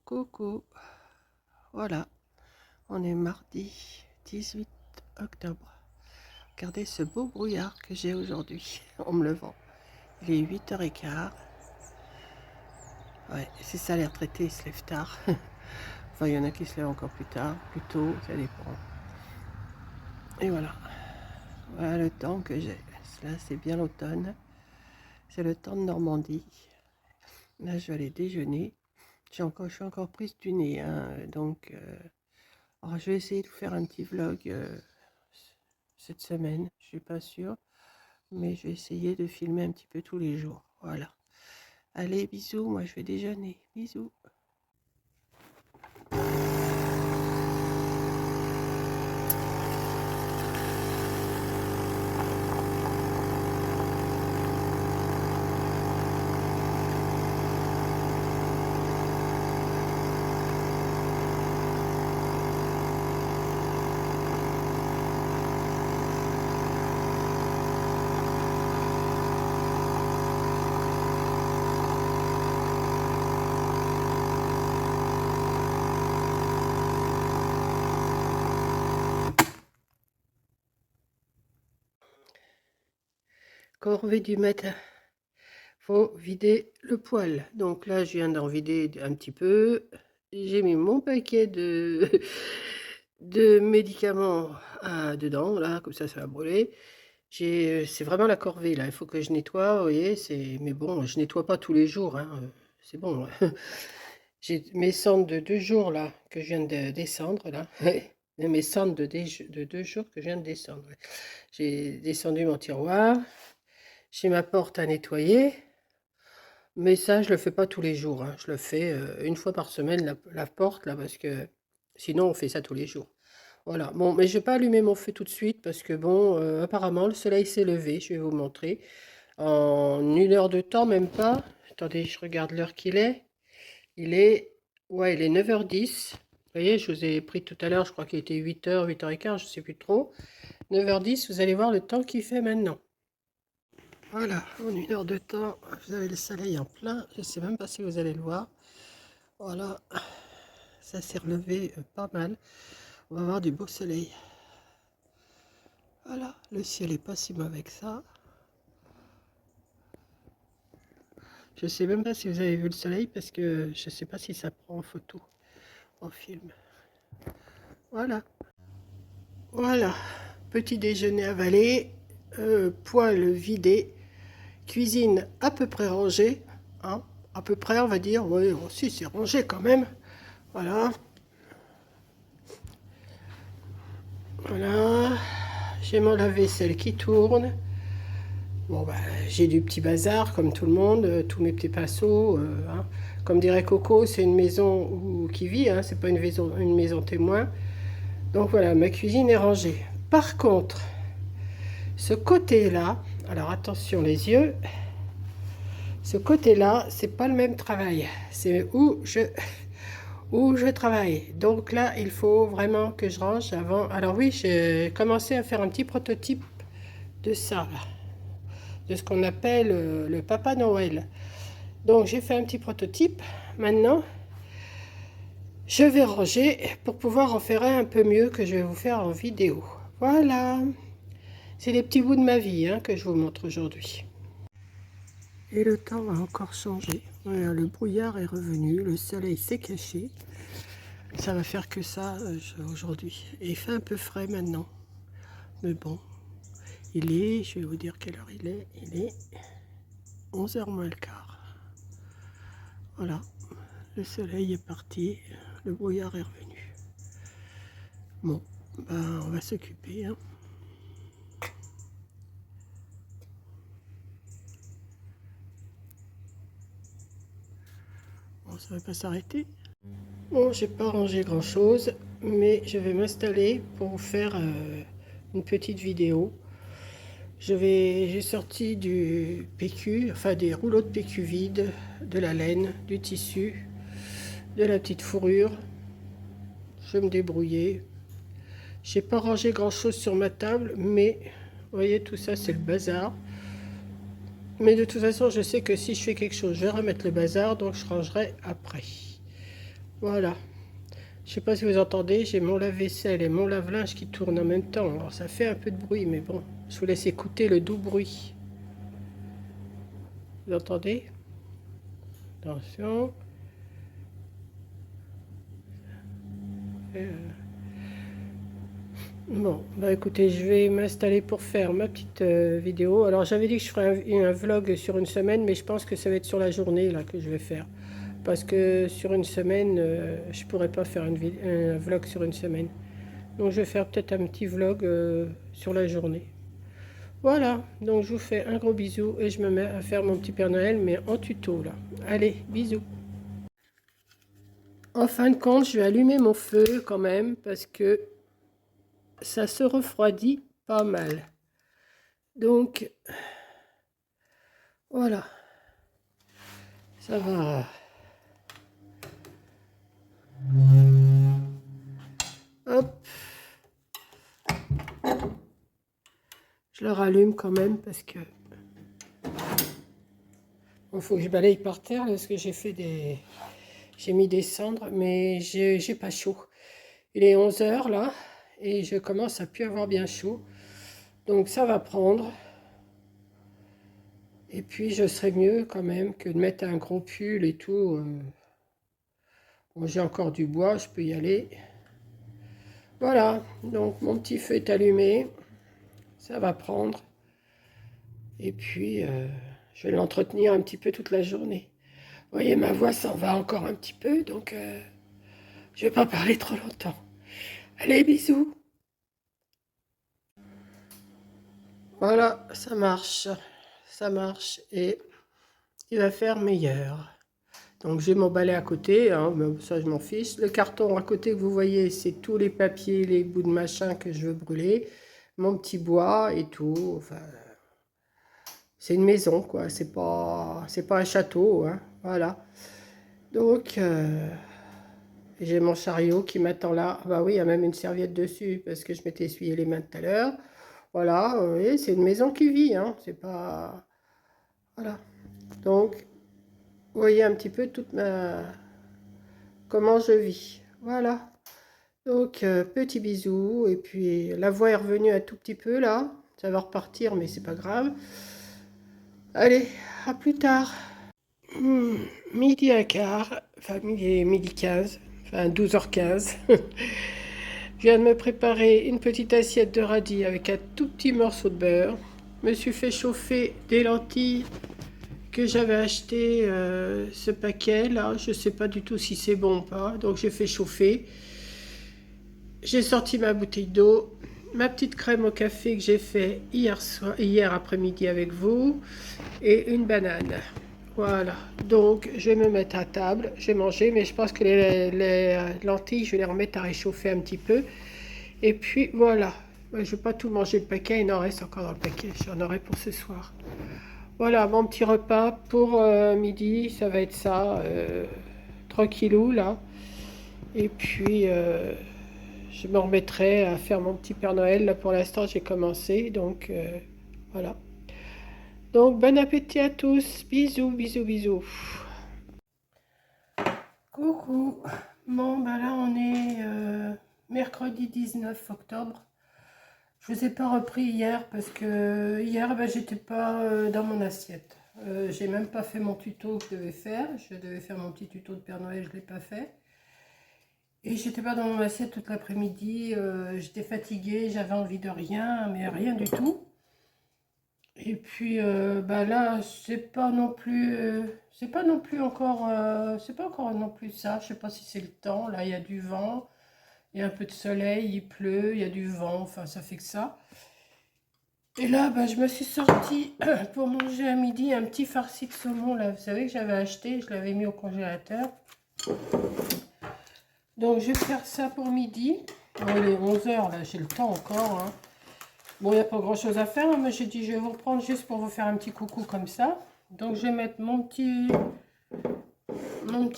Coucou, voilà, on est mardi 18 octobre. Regardez ce beau brouillard que j'ai aujourd'hui en me levant. Il est 8h15. Ouais, c'est ça les retraités, ils se lèvent tard. Enfin, il y en a qui se lèvent encore plus tard, plus tôt, ça dépend. Et voilà, voilà le temps que j'ai. Là, c'est bien l'automne. C'est le temps de Normandie. Là, je vais aller déjeuner. Je suis encore prise du nez, hein, donc... alors, je vais essayer de vous faire un petit vlog cette semaine, je suis pas sûre, mais je vais essayer de filmer un petit peu tous les jours. Voilà. Allez, bisous, moi je vais déjeuner. Bisous. Corvée du matin. Faut vider le poêle. Donc là, je viens d'en vider un petit peu. J'ai mis mon paquet de, de médicaments dedans, là, comme ça va brûler. C'est vraiment la corvée, là. Il faut que je nettoie, vous voyez. Mais bon, je nettoie pas tous les jours, hein. C'est bon. J'ai mes cendres de 2 jours, là, que je viens de descendre, là. Mes cendres de 2 jours que je viens de descendre. Ouais. J'ai descendu mon tiroir. J'ai ma porte à nettoyer. Mais ça, je le fais pas tous les jours, hein. Je le fais une fois par semaine, la porte, là, parce que sinon, on fait ça tous les jours. Voilà. Bon, mais je vais pas allumer mon feu tout de suite, parce que bon, apparemment, le soleil s'est levé. Je vais vous montrer. En 1 heure de temps, même pas. Attendez, je regarde l'heure qu'il est. Ouais, il est 9h10. Vous voyez, je vous ai pris tout à l'heure, je crois qu'il était 8h, 8h15, je sais plus trop. 9h10, vous allez voir le temps qu'il fait maintenant. Voilà, en 1 heure de temps, vous avez le soleil en plein. Je ne sais même pas si vous allez le voir. Voilà, ça s'est relevé pas mal. On va avoir du beau soleil. Voilà, le ciel est pas si mauvais que ça. Je sais même pas si vous avez vu le soleil parce que je sais pas si ça prend en photo, en film. Voilà, voilà. Petit déjeuner avalé, poêle vidé, cuisine à peu près rangée, hein, à peu près on va dire, oui aussi c'est rangé quand même, voilà, voilà, j'ai mon lave-vaisselle qui tourne, bon ben j'ai du petit bazar comme tout le monde, tous mes petits pinceaux, hein. Comme dirait Coco, c'est une maison qui vit, hein, c'est pas une maison témoin, donc voilà, ma cuisine est rangée. Par contre, ce côté-là, alors attention les yeux, ce côté-là, c'est pas le même travail. C'est où je travaille. Donc là, il faut vraiment que je range avant. Alors oui, j'ai commencé à faire un petit prototype de ça, là, de ce qu'on appelle le Papa Noël. Donc j'ai fait un petit prototype. Maintenant, je vais ranger pour pouvoir en faire un peu mieux que je vais vous faire en vidéo. Voilà. C'est des petits bouts de ma vie, hein, que je vous montre aujourd'hui. Et le temps a encore changé. Voilà, le brouillard est revenu, le soleil s'est caché. Ça va faire que ça aujourd'hui. Et il fait un peu frais maintenant. Mais bon, je vais vous dire quelle heure il est 11h moins le quart. Voilà, le soleil est parti, le brouillard est revenu. Bon, ben on va s'occuper, hein. Bon, ça va pas s'arrêter. Bon, j'ai pas rangé grand chose, mais je vais m'installer pour vous faire une petite vidéo. J'ai sorti du PQ, enfin des rouleaux de PQ vides, de la laine, du tissu, de la petite fourrure. Je vais me débrouiller. J'ai pas rangé grand chose sur ma table, mais vous voyez, tout ça c'est le bazar. Mais de toute façon, je sais que si je fais quelque chose, je vais remettre le bazar, donc je rangerai après. Voilà. Je sais pas si vous entendez, j'ai mon lave-vaisselle et mon lave-linge qui tournent en même temps. Alors ça fait un peu de bruit, mais bon, je vous laisse écouter le doux bruit. Vous entendez? Attention. Bon, bah écoutez, je vais m'installer pour faire ma petite vidéo. Alors j'avais dit que je ferais un vlog sur une semaine, mais je pense que ça va être sur la journée là que je vais faire. Parce que sur une semaine, je pourrais pas faire un vlog sur une semaine. Donc je vais faire peut-être un petit vlog sur la journée. Voilà, donc je vous fais un gros bisou et je me mets à faire mon petit Père Noël, mais en tuto là. Allez, bisous. En fin de compte, je vais allumer mon feu quand même parce que ça se refroidit pas mal. Donc voilà, ça va. Hop, je le rallume quand même parce que il faut que je balaye par terre parce que j'ai mis des cendres, mais j'ai pas chaud. Il est 11 h là et je commence à plus avoir bien chaud. Donc ça va prendre. Et puis je serais mieux quand même que de mettre un gros pull et tout. Bon, j'ai encore du bois, je peux y aller. Voilà, donc mon petit feu est allumé. Ça va prendre. Et puis je vais l'entretenir un petit peu toute la journée. Vous voyez, ma voix s'en va encore un petit peu, donc je vais pas parler trop longtemps. Allez, bisous. Voilà, ça marche. Ça marche et il va faire meilleur. Donc j'ai mon balai à côté, hein, mais ça je m'en fiche. Le carton à côté que vous voyez, c'est tous les papiers, les bouts de machin que je veux brûler. Mon petit bois et tout. Enfin, c'est une maison, quoi. C'est pas un château, hein. Voilà. Donc j'ai mon chariot qui m'attend là. Ah bah oui, il y a même une serviette dessus parce que je m'étais essuyé les mains tout à l'heure. Voilà, et c'est une maison qui vit, hein. C'est pas... Voilà. Donc, vous voyez un petit peu toute ma... comment je vis. Voilà. Donc, petit bisou. Et puis, la voix est revenue un tout petit peu là. Ça va repartir, mais c'est pas grave. Allez, à plus tard. Midi un quart, enfin midi 15, enfin 12h15. Je viens de me préparer une petite assiette de radis avec un tout petit morceau de beurre. Je me suis fait chauffer des lentilles que j'avais acheté ce paquet là. Je ne sais pas du tout si c'est bon ou pas. Donc j'ai fait chauffer. J'ai sorti ma bouteille d'eau, ma petite crème au café que j'ai fait hier après-midi avec vous et une banane. Voilà, donc je vais me mettre à table, je vais manger, mais je pense que les lentilles, je vais les remettre à réchauffer un petit peu. Et puis voilà, je ne vais pas tout manger le paquet, il en reste encore dans le paquet, j'en aurai pour ce soir. Voilà, mon petit repas pour midi, ça va être ça, tranquillou là. Et puis je me remettrai à faire mon petit Père Noël. Là pour l'instant j'ai commencé, donc voilà. Donc bon appétit à tous, bisous, bisous, bisous. Coucou, bon bah là on est mercredi 19 octobre. Je vous ai pas repris hier parce que hier bah, j'étais pas dans mon assiette. J'ai même pas fait mon tuto que je devais faire. Je devais faire mon petit tuto de Père Noël, je l'ai pas fait. Et j'étais pas dans mon assiette toute l'après-midi, j'étais fatiguée, j'avais envie de rien, mais rien du tout. Et puis bah là, c'est pas non plus encore, c'est pas encore non plus ça. Je sais pas si c'est le temps. Là, il y a du vent, il y a un peu de soleil, il pleut, il y a du vent. Enfin, ça fait que ça. Et là, bah, je me suis sortie pour manger à midi un petit farci de saumon. Là, vous savez que j'avais acheté, je l'avais mis au congélateur. Donc, je vais faire ça pour midi. Bon, il est 11 h là, j'ai le temps encore, hein. Bon, il n'y a pas grand chose à faire, mais j'ai dit je vais vous reprendre juste pour vous faire un petit coucou comme ça. Donc je vais mettre mon petit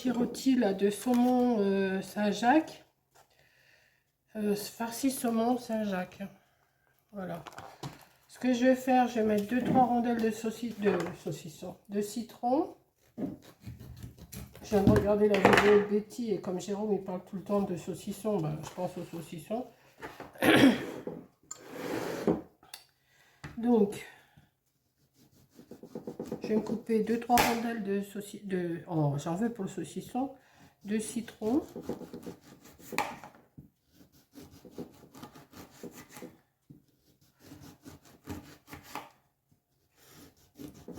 rôti là de saumon Saint-Jacques. Farci saumon Saint-Jacques. Voilà. Ce que je vais faire, je vais mettre 2-3 rondelles de saucisson, de citron. Je Je viens de regarder la vidéo de Betty et comme Jérôme il parle tout le temps de saucisson, ben, je pense aux saucissons. Donc, je vais me couper 2-3 rondelles de saucisson, oh, j'en veux pour le saucisson, de citron.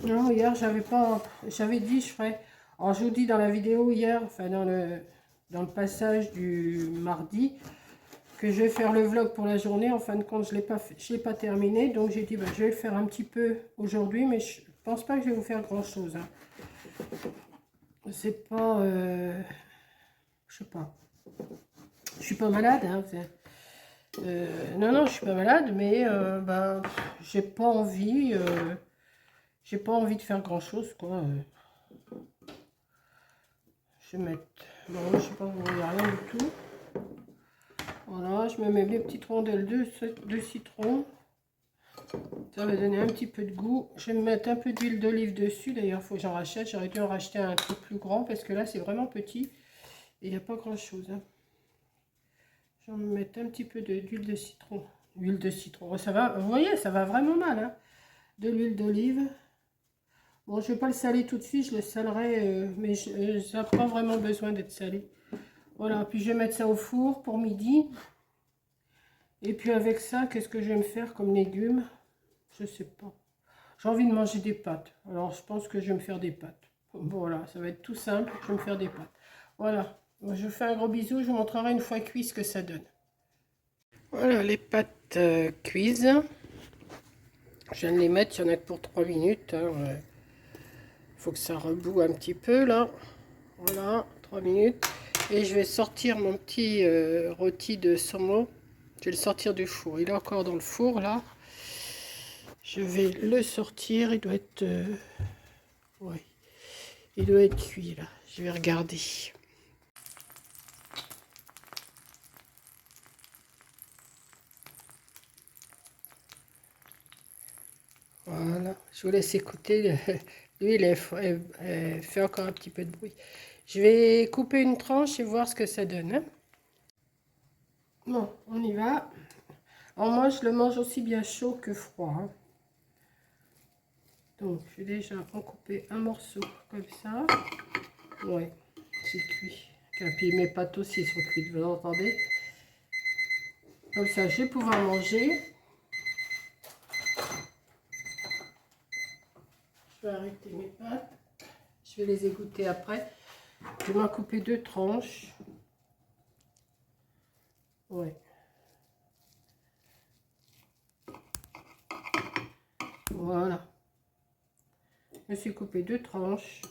Non, hier j'avais dit je ferais. Alors je vous dis dans la vidéo hier, enfin dans le passage du mardi, que je vais faire le vlog pour la journée. En fin de compte, je l'ai pas terminé, donc j'ai dit bah, je vais le faire un petit peu aujourd'hui, mais je pense pas que je vais vous faire grand chose. Hein. C'est pas, je sais pas. Je suis pas malade, hein. Non, je suis pas malade, mais bah, j'ai pas envie de faire grand chose, quoi. Je vais mettre, bon, je sais pas, il n'y a rien du tout. Voilà, je me mets mes petites rondelles de citron. Ça va donner un petit peu de goût. Je vais me mettre un peu d'huile d'olive dessus. D'ailleurs, il faut que j'en rachète. J'aurais dû en racheter un peu plus grand parce que là, c'est vraiment petit. Et il n'y a pas grand-chose. Hein. Je vais me mettre un petit peu d'huile de citron. Huile de citron, ça va. Vous voyez, ça va vraiment mal. Hein. De l'huile d'olive. Bon, je ne vais pas le saler tout de suite. Je le salerai, mais ça n'a pas vraiment besoin d'être salé. Voilà, puis je vais mettre ça au four pour midi. Et puis avec ça, qu'est-ce que je vais me faire comme légumes? Je sais pas. J'ai envie de manger des pâtes. Alors je pense que je vais me faire des pâtes. Voilà, ça va être tout simple. Je vais me faire des pâtes. Voilà. Je vous fais un gros bisou. Je vous montrerai une fois cuit ce que ça donne. Voilà les pâtes cuises. Je viens de les mettre. Il y en a que pour 3 minutes. Hein. Faut que ça reboue un petit peu là. Voilà, 3 minutes. Et je vais sortir mon petit rôti de saumon. Je vais le sortir du four. Il est encore dans le four là. Je vais le sortir. Il doit être... ouais. Il doit être cuit là. Je vais regarder. Voilà. Je vous laisse écouter. L'huile elle fait encore un petit peu de bruit. Je vais couper une tranche et voir ce que ça donne. Hein. Bon, on y va. Alors moi, je le mange aussi bien chaud que froid. Hein. Donc, je vais déjà en couper un morceau comme ça. Ouais, c'est cuit. Et puis mes pâtes aussi sont cuites, vous entendez? Comme ça, je vais pouvoir manger. Je vais arrêter mes pâtes. Je vais les égoutter après. Je vais m'en couper 2 tranches. Ouais. Voilà. Je me suis coupé 2 tranches.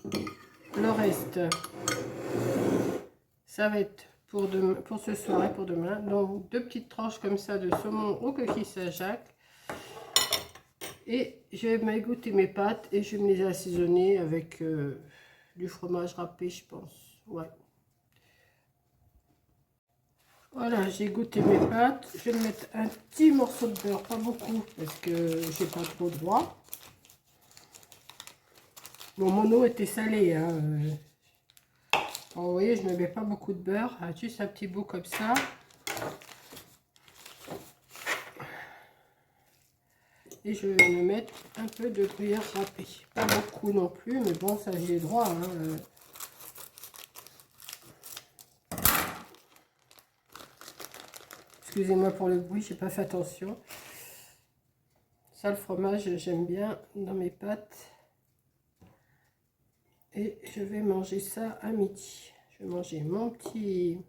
Le reste, ça va être pour ce soir et pour demain. Donc 2 petites tranches comme ça de saumon au coquille Saint-Jacques. Et je vais m'égoutter mes pâtes et je vais me les assaisonner avec du fromage râpé, je pense. Ouais. Voilà, j'ai goûté mes pâtes. Je vais mettre un petit morceau de beurre, pas beaucoup, parce que j'ai pas trop droit. Bon, mon eau était salée. Hein. Alors, vous voyez, je ne mets pas beaucoup de beurre, juste un petit bout comme ça. Et je vais me mettre un peu de gruyère râpée. Pas beaucoup non plus, mais bon, ça j'ai droit. Hein. Excusez-moi pour le bruit, j'ai pas fait attention. Ça, le fromage, j'aime bien dans mes pâtes. Et je vais manger ça à midi. Je vais manger mon petit...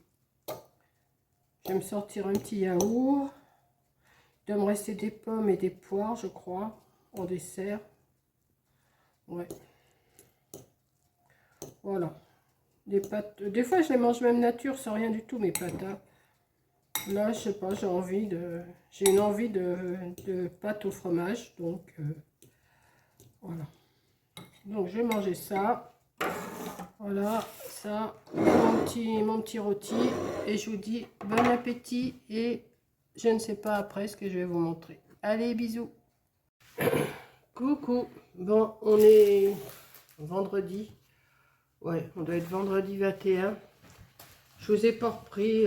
Je vais me sortir un petit yaourt. Il doit me rester des pommes et des poires, je crois, en dessert. Ouais. Voilà. Des pâtes. Des fois, je les mange même nature, sans rien du tout, mes pâtes. Hein. Là, je sais pas, j'ai une envie de pâtes au fromage, donc voilà. Donc, je vais manger ça. Voilà, ça, mon petit rôti. Et je vous dis bon appétit et je ne sais pas après ce que je vais vous montrer. Allez, bisous. Coucou. Bon, on est vendredi. Ouais, on doit être vendredi 21. Je vous ai pas repris,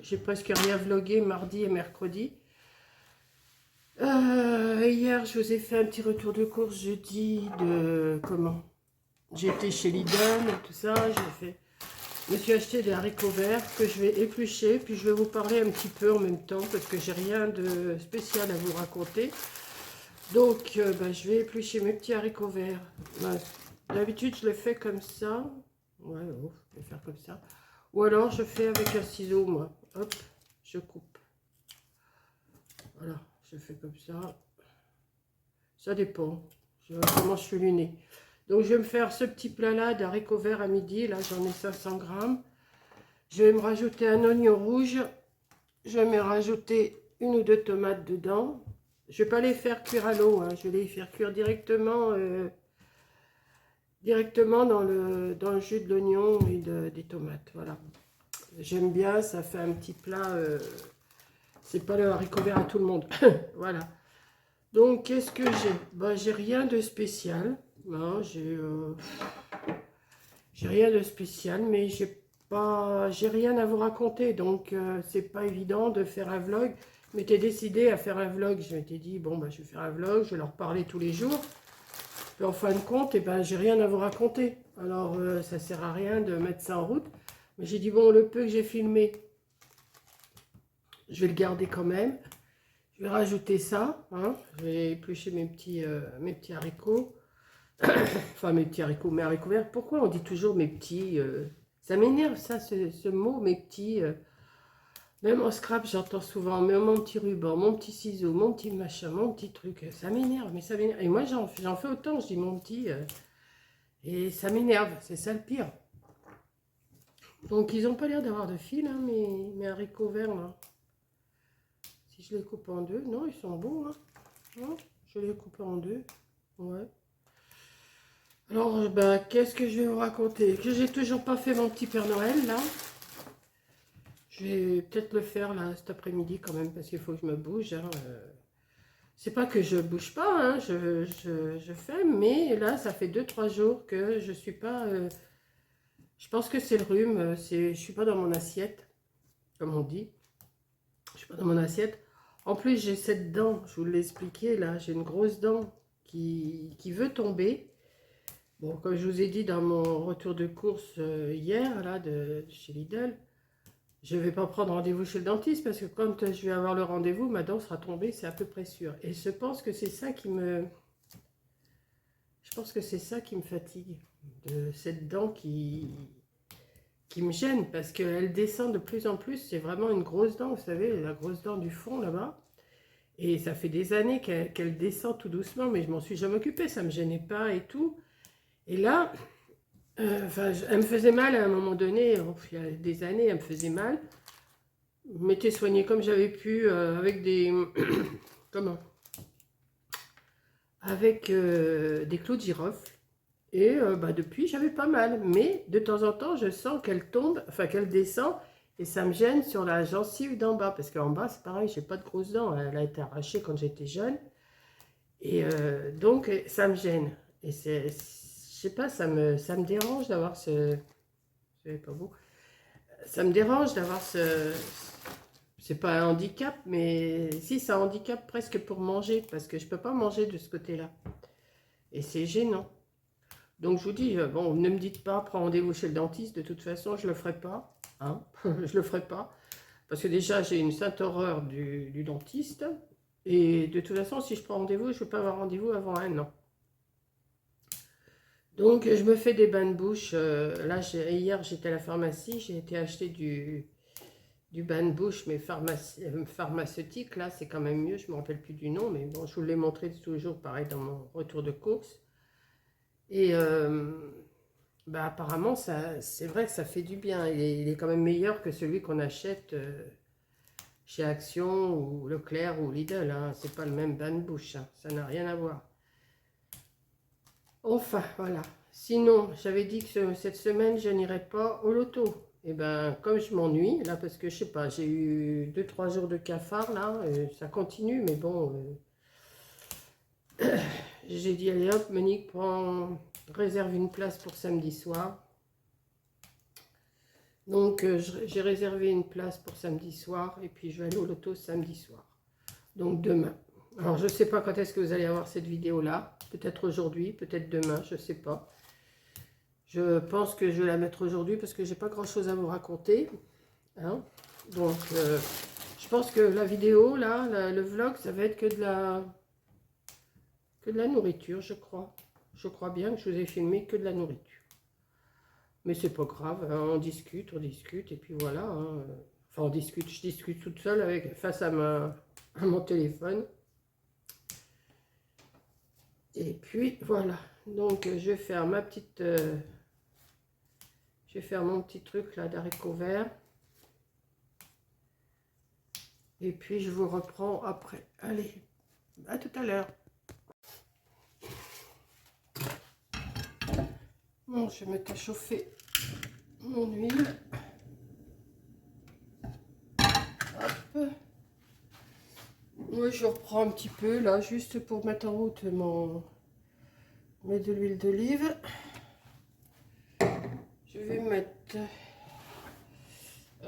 j'ai presque rien vlogué mardi et mercredi. Hier, je vous ai fait un petit retour de course jeudi de comment? J'étais chez Lidl et tout ça. Je me suis acheté des haricots verts que je vais éplucher, puis je vais vous parler un petit peu en même temps parce que j'ai rien de spécial à vous raconter. Donc, je vais éplucher mes petits haricots verts. Ben, d'habitude, je le fais comme ça. Ouais, oh, je vais faire comme ça. Ou alors, je fais avec un ciseau, moi. Hop, je coupe. Voilà, je fais comme ça. Ça dépend. Comment je suis lunée. Donc, je vais me faire ce petit plat-là d'haricots verts à midi. Là, j'en ai 500 grammes. Je vais me rajouter un oignon rouge. Je vais me rajouter une ou deux tomates dedans. Je ne vais pas les faire cuire à l'eau. Hein. Je vais les faire cuire directement, dans le jus de l'oignon et des tomates. Voilà. J'aime bien. Ça fait un petit plat. C'est pas le haricot vert à tout le monde. Voilà. Donc, qu'est-ce que j'ai? Ben, j'ai rien de spécial. Non, j'ai rien de spécial, mais j'ai rien à vous raconter. Donc, c'est pas évident de faire un vlog. Je m'étais décidé à faire un vlog. Je m'étais dit, bon, ben, je vais faire un vlog, je vais leur parler tous les jours. Puis, en fin de compte, eh ben, j'ai rien à vous raconter. Alors, ça sert à rien de mettre ça en route. Mais j'ai dit, bon, le peu que j'ai filmé, je vais le garder quand même. Je vais rajouter ça, hein. Je vais éplucher mes petits haricots. Enfin, mes petits haricots, mes haricots verts. Pourquoi on dit toujours mes petits ça m'énerve, ça, ce mot, mes petits. Même en scrap, j'entends souvent, mais mon petit ruban, mon petit ciseau, mon petit machin, mon petit truc. Ça m'énerve, mais ça m'énerve. Et moi, j'en fais autant, je dis mon petit. Et ça m'énerve, c'est ça le pire. Donc, ils n'ont pas l'air d'avoir de fil, hein, mes haricots verts, là. Si je les coupe en deux, non, ils sont beaux, hein. Non, je les coupe en deux, ouais. Alors, qu'est-ce que je vais vous raconter? Que j'ai toujours pas fait mon petit Père Noël, là. Je vais peut-être le faire, là, cet après-midi, quand même, parce qu'il faut que je me bouge, hein. C'est pas que je bouge pas, hein, je fais, mais là, ça fait 2-3 jours que je suis pas... je pense que c'est le rhume, je suis pas dans mon assiette, comme on dit. Je suis pas dans mon assiette. En plus, j'ai cette dent, je vous l'ai expliqué, là, j'ai une grosse dent qui veut tomber. Bon, comme je vous ai dit dans mon retour de course hier, là, de chez Lidl, je ne vais pas prendre rendez-vous chez le dentiste parce que quand je vais avoir le rendez-vous, ma dent sera tombée, c'est à peu près sûr. Et je pense que c'est ça qui me... Je pense que c'est ça qui me fatigue, de cette dent qui me gêne parce qu'elle descend de plus en plus. C'est vraiment une grosse dent, vous savez, la grosse dent du fond là-bas. Et ça fait des années qu'elle descend tout doucement, mais je m'en suis jamais occupée, ça ne me gênait pas et tout. Et là, elle me faisait mal à un moment donné, il y a des années, elle me faisait mal. Je m'étais soignée comme j'avais pu, avec des... comment? Avec des clous de girofle. Et depuis, j'avais pas mal. Mais de temps en temps, je sens qu'elle tombe, enfin qu'elle descend, et ça me gêne sur la gencive d'en bas. Parce qu'en bas, c'est pareil, j'ai pas de grosses dents. Elle a été arrachée quand j'étais jeune. Et donc, ça me gêne. Et je sais pas, ça me dérange d'avoir ce... C'est pas beau. Ça me dérange d'avoir ce... C'est pas un handicap, mais si, c'est un handicap presque pour manger, parce que je peux pas manger de ce côté-là. Et c'est gênant. Donc je vous dis, bon, ne me dites pas, prends rendez-vous chez le dentiste, de toute façon, je le ferai pas. Hein. Je le ferai pas. Parce que déjà, j'ai une sainte horreur du dentiste. Et de toute façon, si je prends rendez-vous, je ne peux pas avoir rendez-vous avant 1 an. Donc, je me fais des bains de bouche. Là, hier, j'étais à la pharmacie. J'ai été acheter du bain de bouche, mais pharmaceutique. Là, c'est quand même mieux. Je ne me rappelle plus du nom. Mais bon, je vous l'ai montré toujours, pareil, dans mon retour de course. Et apparemment, c'est vrai que ça fait du bien. Il est quand même meilleur que celui qu'on achète chez Action ou Leclerc ou Lidl. Hein. C'est pas le même bain de bouche. Hein. Ça n'a rien à voir. Enfin, voilà. Sinon, j'avais dit que cette semaine, je n'irai pas au loto. Et ben, comme je m'ennuie, là, parce que je sais pas, j'ai eu 2-3 jours de cafard, là, ça continue, mais bon, j'ai dit, allez hop, Monique, prends réserve une place pour samedi soir. Donc, j'ai réservé une place pour samedi soir et puis je vais aller au loto samedi soir. Donc, demain. Alors, je ne sais pas quand est-ce que vous allez avoir cette vidéo-là. Peut-être aujourd'hui, peut-être demain, je ne sais pas. Je pense que je vais la mettre aujourd'hui parce que j'ai pas grand-chose à vous raconter. Hein. Donc, je pense que la vidéo, là, le vlog, ça va être que de la nourriture, je crois. Je crois bien que je vous ai filmé que de la nourriture. Mais c'est pas grave, hein, on discute, et puis voilà. Hein. Enfin, je discute toute seule face à mon téléphone. Et puis voilà. Donc je vais faire ma petite, je vais faire mon petit truc là d'haricots verts. Et puis je vous reprends après. Allez, à tout à l'heure. Bon, je vais mettre à chauffer mon huile. Hop. Oui, je reprends un petit peu là, juste pour mettre en route mais de l'huile d'olive. Je vais mettre...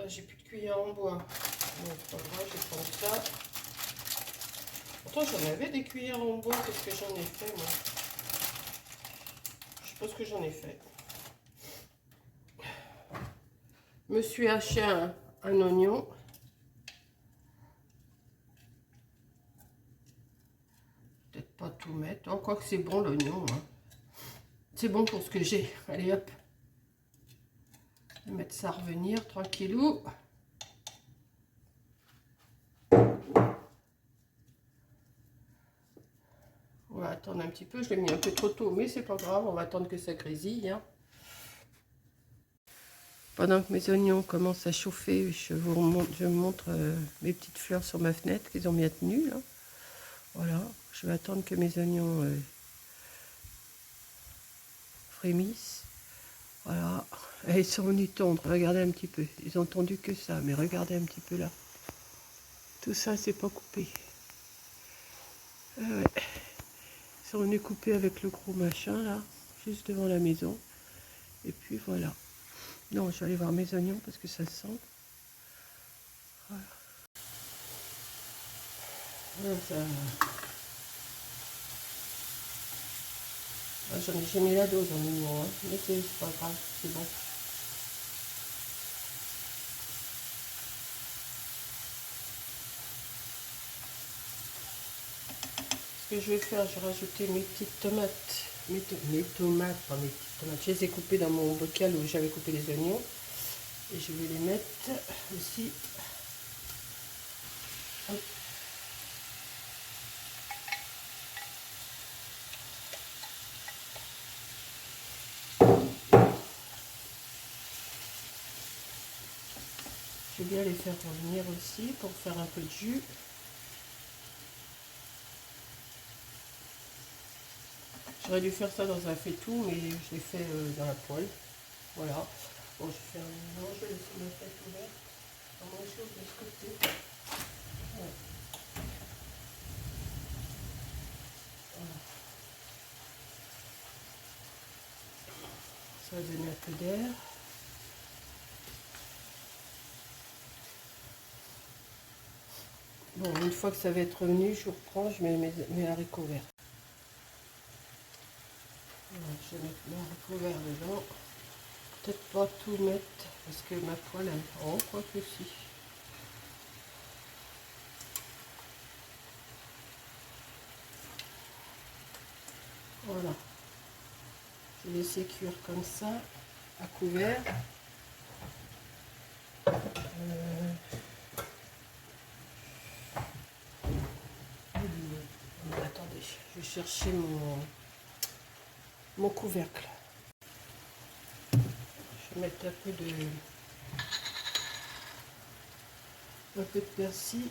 j'ai plus de cuillère en bois. Donc, pas grave, je vais prendre ça. Pourtant, j'en avais des cuillères en bois. Qu'est-ce que j'en ai fait, moi? Je pense que j'en ai fait. Je me suis haché un oignon. Peut-être pas tout mettre. Oh, quoi que c'est bon, l'oignon. Hein. C'est bon pour ce que j'ai. Allez, hop. Je vais mettre ça à revenir, tranquillou. On va attendre un petit peu. Je l'ai mis un peu trop tôt, mais c'est pas grave. On va attendre que ça grésille. Hein. Pendant que mes oignons commencent à chauffer, je vous montre mes petites fleurs sur ma fenêtre qu'ils ont bien tenues. Là. Voilà, je vais attendre que mes oignons frémissent. Voilà, et ils sont venus tondre. Regardez un petit peu. Ils ont tondu que ça, mais regardez un petit peu là. Tout ça, c'est pas coupé. Ouais. Ils sont venus couper avec le gros machin là, juste devant la maison. Et puis voilà. Non, je vais aller voir mes oignons parce que ça sent. Voilà. Voilà ça... J'ai mis la dose en oignon, hein, mais c'est pas grave, c'est bon. Ce que je vais faire, je vais rajouter mes petites tomates. Mes tomates, pas mes petites tomates. Je les ai coupées dans mon bocal où j'avais coupé les oignons. Et je vais les mettre aussi. Hop. Je vais bien les faire revenir aussi pour faire un peu de jus. J'aurais dû faire ça dans un faitout, mais je l'ai fait dans la poêle. Voilà. Bon, je vais faire un mélange, je vais laisser ma tête ouverte. On va manger de ce côté. Voilà. Voilà. Ça va donner un peu d'air. Bon, une fois que ça va être revenu, je reprends, je mets mes haricots verts. Voilà, je vais mettre mes haricots verts dedans. Peut-être pas tout mettre, parce que ma poêle, oh, quoi que si. Voilà. Je vais laisser cuire comme ça, à couvert. Attendez, je vais chercher mon couvercle. Je vais mettre un peu de persil.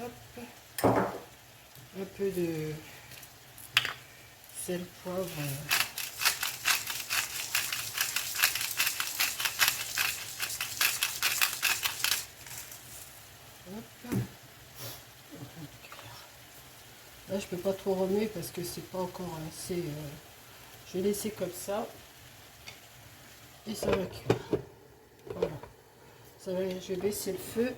Hop. Un peu de sel, poivre. Hop. Là, je peux pas trop remuer parce que c'est pas encore assez. Je vais laisser comme ça et ça va cuire. Voilà. Ça va, je vais baisser le feu.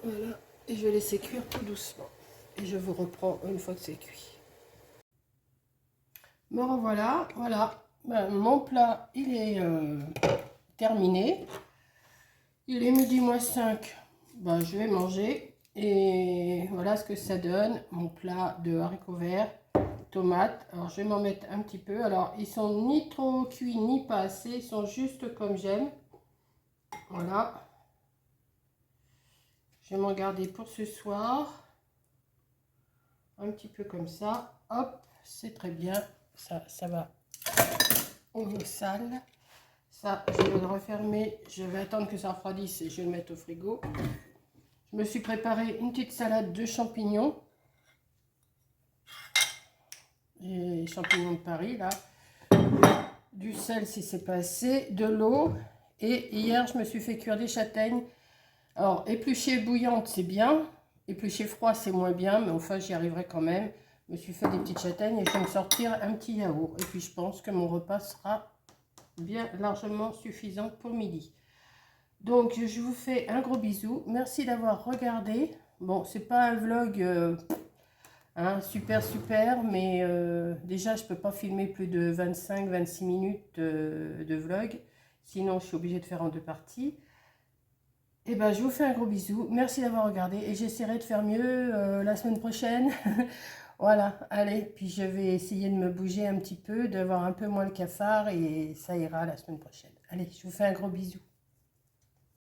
Voilà. Et je vais laisser cuire tout doucement. Et je vous reprends une fois que c'est cuit. Me revoilà. Voilà. Ben, mon plat, il est terminé. Il est midi moins 5. Ben, je vais manger. Et voilà ce que ça donne. Mon plat de haricots verts, tomates. Alors, je vais m'en mettre un petit peu. Alors, ils sont ni trop cuits, ni pas assez. Ils sont juste comme j'aime. Voilà. Je vais m'en garder pour ce soir. Un petit peu comme ça. Hop, c'est très bien. Ça va au sale. Ça, je vais le refermer. Je vais attendre que ça refroidisse et je vais le mettre au frigo. Je me suis préparé une petite salade de champignons. Les champignons de Paris, là. Du sel si c'est pas assez. De l'eau. Et hier, je me suis fait cuire des châtaignes. Alors, épluchée bouillante, c'est bien. Épluchée froid, c'est moins bien. Mais enfin, j'y arriverai quand même. Je me suis fait des petites châtaignes et je vais me sortir un petit yaourt. Et puis, je pense que mon repas sera bien largement suffisant pour midi. Donc, je vous fais un gros bisou. Merci d'avoir regardé. Bon, c'est pas un vlog super, mais déjà, je peux pas filmer plus de 25-26 minutes de vlog. Sinon, je suis obligée de faire en deux parties. Et ben, je vous fais un gros bisou. Merci d'avoir regardé et j'essaierai de faire mieux la semaine prochaine. Voilà, allez, puis je vais essayer de me bouger un petit peu, d'avoir un peu moins le cafard et ça ira la semaine prochaine. Allez, je vous fais un gros bisou.